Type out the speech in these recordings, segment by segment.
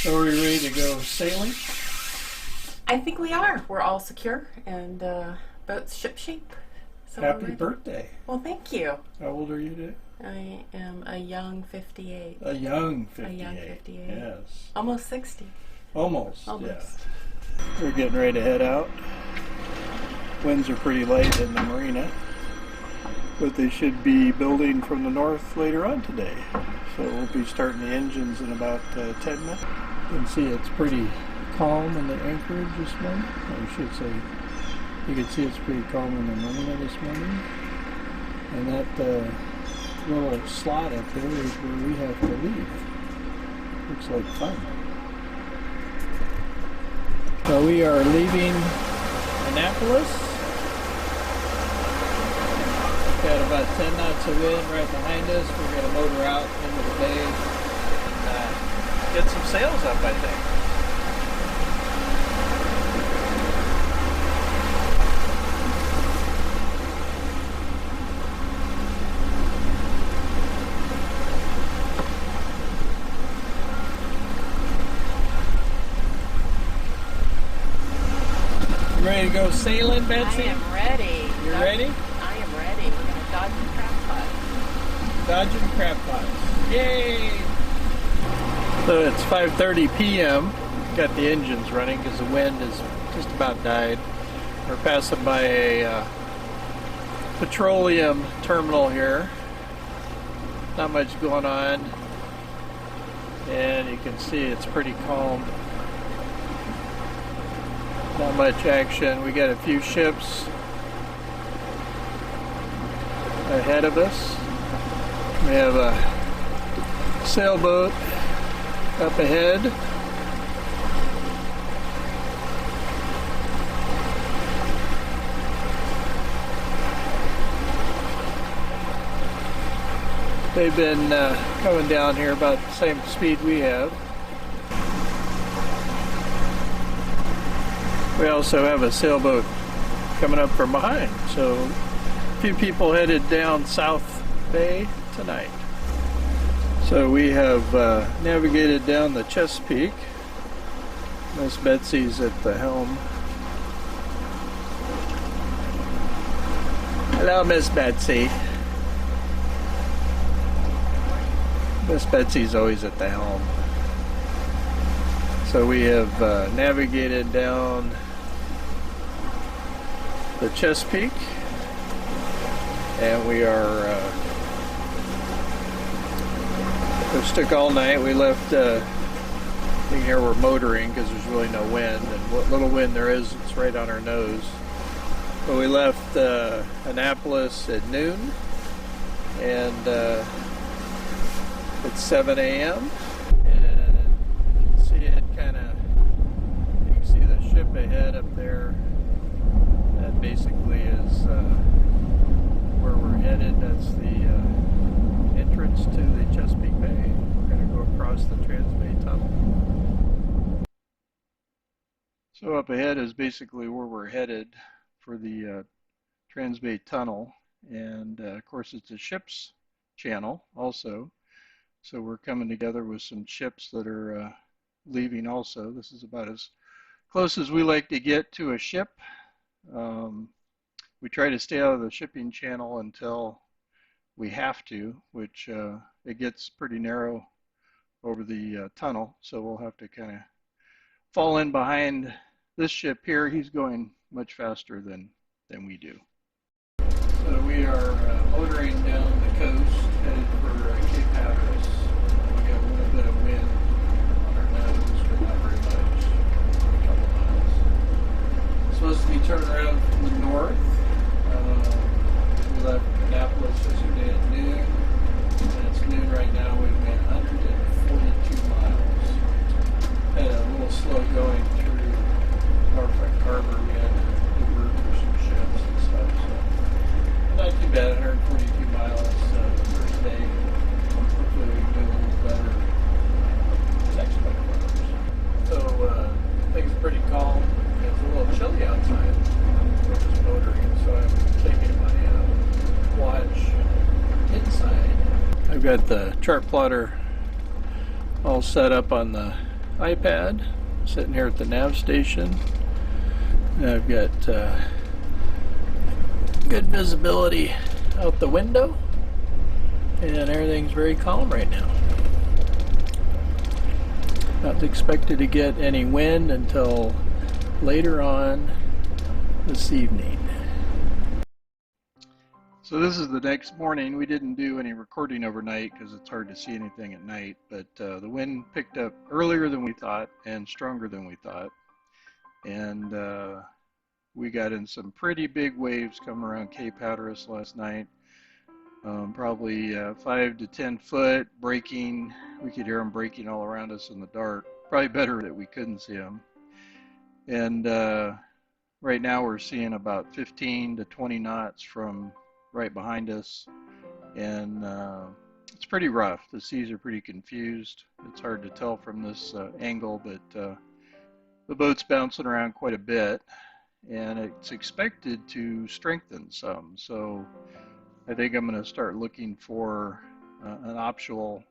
So are we ready to go sailing? I think we are. We're all secure and boat's shipshape. So Happy birthday. Well, thank you. How old are you today? I am a young 58. A young 58. A young 58. Yes. Almost 60. Almost. Almost. Yeah. We're getting ready to head out. Winds are pretty light in the marina, but they should be building from the north later on today. So we'll be starting the engines in about 10 minutes. You can see it's pretty calm in the anchorage this morning. I should say, you can see it's pretty calm in the marina this morning. And that little slot up there is where we have to leave. Looks like fun. So we are leaving Annapolis. Got about 10 knots of wind right behind us. We're going to motor out into the bay and get some sails up, I think. You ready to go sailing, Betsy? I am ready. You ready? I am ready. We're going to dodge the crab pots. Dodging crab pots. Yay! So it's 5:30 p.m. Got the engines running because the wind has just about died. We're passing by a petroleum terminal here. Not much going on. And you can see it's pretty calm. Not much action. We got a few ships ahead of us. We have a sailboat up ahead. They've been coming down here about the same speed we have. We also have a sailboat coming up from behind, so a few people headed down South Bay tonight. So we have navigated down the Chesapeake. Miss Betsy's at the helm. Hello, Miss Betsy. Miss Betsy's always at the helm. So we have navigated down the Chesapeake, and we are we stuck all night. We left you can hear we're motoring because there's really no wind, and what little wind there is, it's right on our nose. But we left Annapolis at noon, and it's 7 a.m. and you can see it you can see the ship ahead up there. That basically is where we're headed. That's the entrance to the Chesapeake Bay. We're going to go across the Transbay Tunnel. So up ahead is basically where we're headed for the Transbay Tunnel, and of course it's a ship's channel also. So we're coming together with some ships that are leaving also. This is about as close as we like to get to a ship. We try to stay out of the shipping channel until we have to, which it gets pretty narrow over the tunnel, so we'll have to kind of fall in behind this ship here. He's going much faster than we do. So we are motoring down the coast, headed for Cape Hatteras. We got a little bit of wind on our nose, but not very much. A couple miles. It's supposed to be turning around from the north. We left Annapolis yesterday at noon, and it's noon right now. We've made 142 miles. Had a little slow going through Norfolk Harbor. We had to divert for some ships and stuff, so not too bad. 142 miles the first day. Hopefully we can do a little better next couple of hours. So things are pretty calm. It's a little chilly outside. We're just motoring, so I'm taking my watch inside. I've got the chart plotter all set up on the iPad, sitting here at the nav station. And I've got good visibility out the window, and everything's very calm right now. Not expected to get any wind until later on this evening. So this is the next morning. We didn't do any recording overnight because it's hard to see anything at night, but the wind picked up earlier than we thought and stronger than we thought, and we got in some pretty big waves coming around Cape Hatteras last night. Probably 5 to 10 foot, breaking. We could hear them breaking all around us in the dark. Probably better that we couldn't see them. And right now we're seeing about 15 to 20 knots from right behind us, and it's pretty rough. The seas are pretty confused. It's hard to tell from this angle, but the boat's bouncing around quite a bit, and it's expected to strengthen some. So I think I'm going to start looking for an optional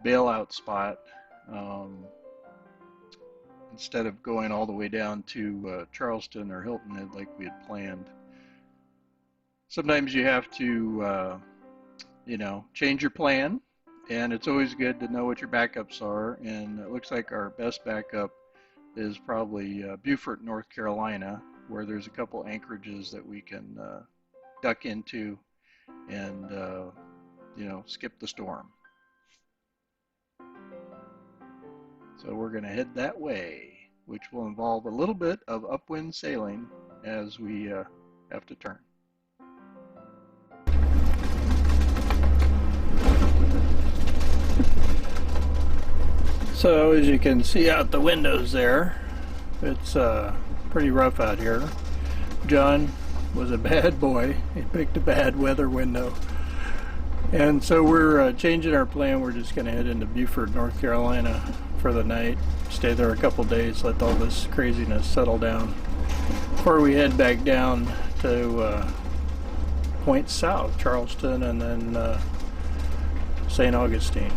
bailout spot instead of going all the way down to Charleston or Hilton Head like we had planned. Sometimes you have to, change your plan, and it's always good to know what your backups are. And it looks like our best backup is probably Beaufort, North Carolina, where there's a couple anchorages that we can duck into and skip the storm. So we're going to head that way, which will involve a little bit of upwind sailing as we have to turn. So as you can see out the windows there, it's pretty rough out here. John was a bad boy. He picked a bad weather window. And so we're changing our plan. We're just going to head into Beaufort, North Carolina for the night. Stay there a couple days, let all this craziness settle down before we head back down to points south, Charleston, and then St. Augustine.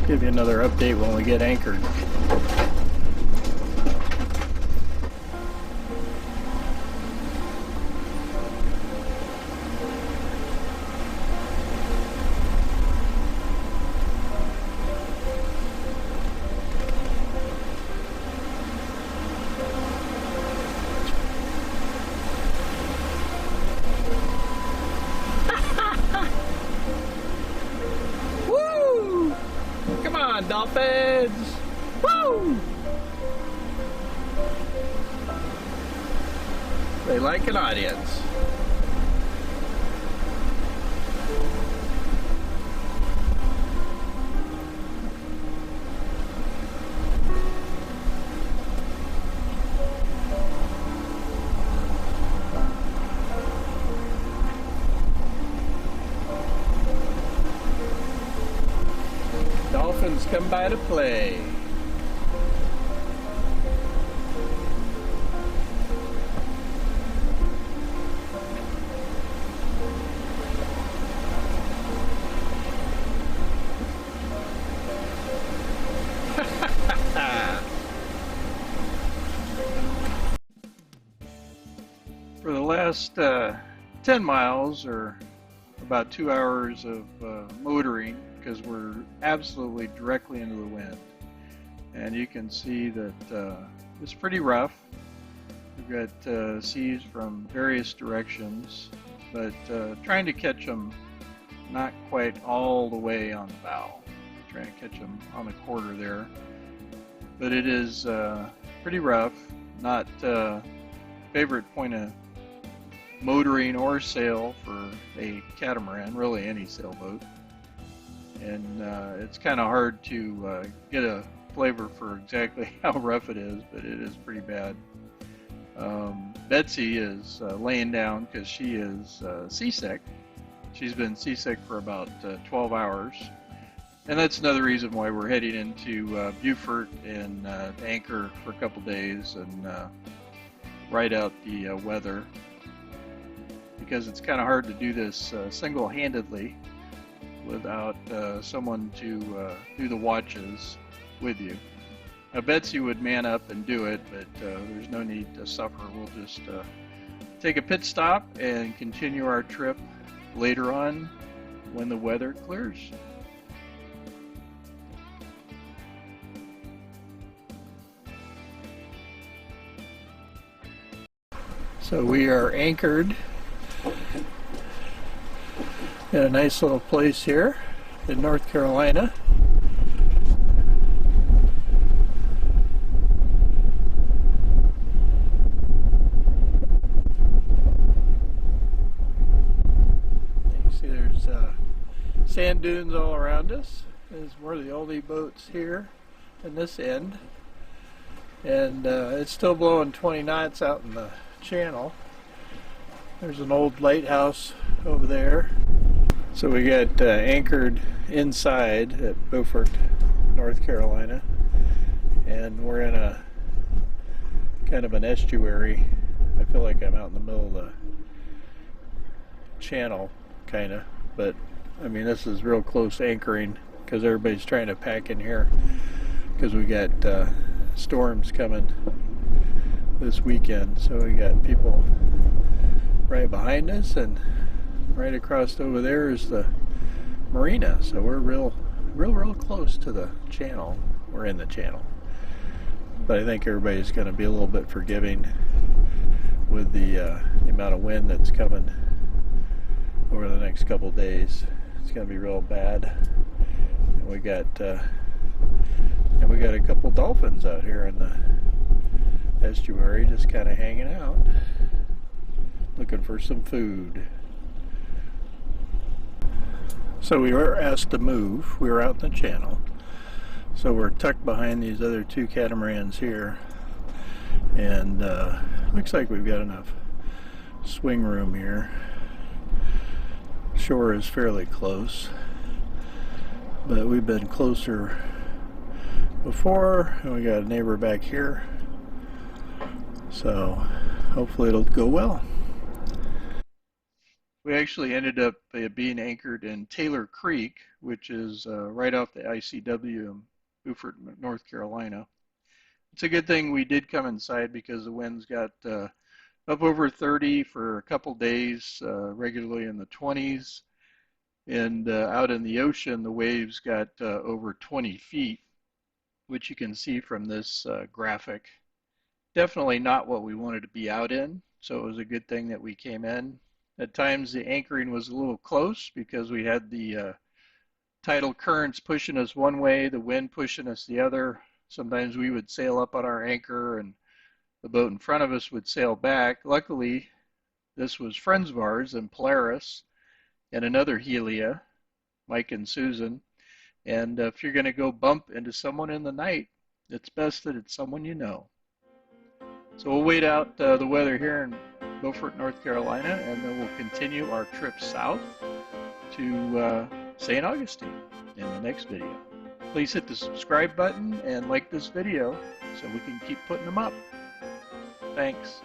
Give you another update when we get anchored. Dolphins! Woo! They like an audience. Dolphins come by to play. For the last 10 miles, or about 2 hours of motoring, because we're absolutely directly into the wind, and you can see that it's pretty rough. We've got seas from various directions, but trying to catch them not quite all the way on the bow. Trying to catch them on the quarter there, but it is pretty rough. Not favorite point of motoring or sail for a catamaran, really any sailboat. And it's kind of hard to get a flavor for exactly how rough it is, but it is pretty bad. Betsy is laying down because she is seasick. She's been seasick for about 12 hours. And that's another reason why we're heading into Beaufort and anchor for a couple days and ride out the weather. Because it's kind of hard to do this single-handedly without someone to do the watches. with you. Now, Betsy would man up and do it, but there's no need to suffer. We'll just take a pit stop and continue our trip later on when the weather clears. So we are anchored in a nice little place here in North Carolina. You can see there's sand dunes all around us. This is one of the only boats here in this end, and it's still blowing 20 knots out in the channel. There's an old lighthouse over there. So we got anchored inside at Beaufort, North Carolina, and we're in a kind of an estuary. I feel like I'm out in the middle of the channel, kind of, but I mean, this is real close anchoring because everybody's trying to pack in here because we got storms coming this weekend. So we got people right behind us, and right across over there is the marina. So we're real close to the channel. We're in the channel, but I think everybody's going to be a little bit forgiving with the amount of wind that's coming over the next couple days. It's going to be real bad. And we got a couple dolphins out here in the estuary, just kind of hanging out, looking for some food. So we were asked to move. We were out in the channel, so we're tucked behind these other two catamarans here, and looks like we've got enough swing room here. Shore is fairly close, but we've been closer before, and we got a neighbor back here, so hopefully it'll go well. We actually ended up being anchored in Taylor Creek, which is right off the ICW in Beaufort, North Carolina. It's a good thing we did come inside because the winds got up over 30 for a couple days, regularly in the 20s. And out in the ocean, the waves got over 20 feet, which you can see from this graphic. Definitely not what we wanted to be out in, so it was a good thing that we came in. At times the anchoring was a little close because we had the tidal currents pushing us one way, the wind pushing us the other. Sometimes we would sail up on our anchor and the boat in front of us would sail back. Luckily, this was friends of ours in Polaris and another Helia, Mike and Susan. And if you're going to go bump into someone in the night, it's best that it's someone you know. So we'll wait out the weather here in Beaufort, North Carolina, and then we'll continue our trip south to St. Augustine in the next video. Please hit the subscribe button and like this video so we can keep putting them up. Thanks.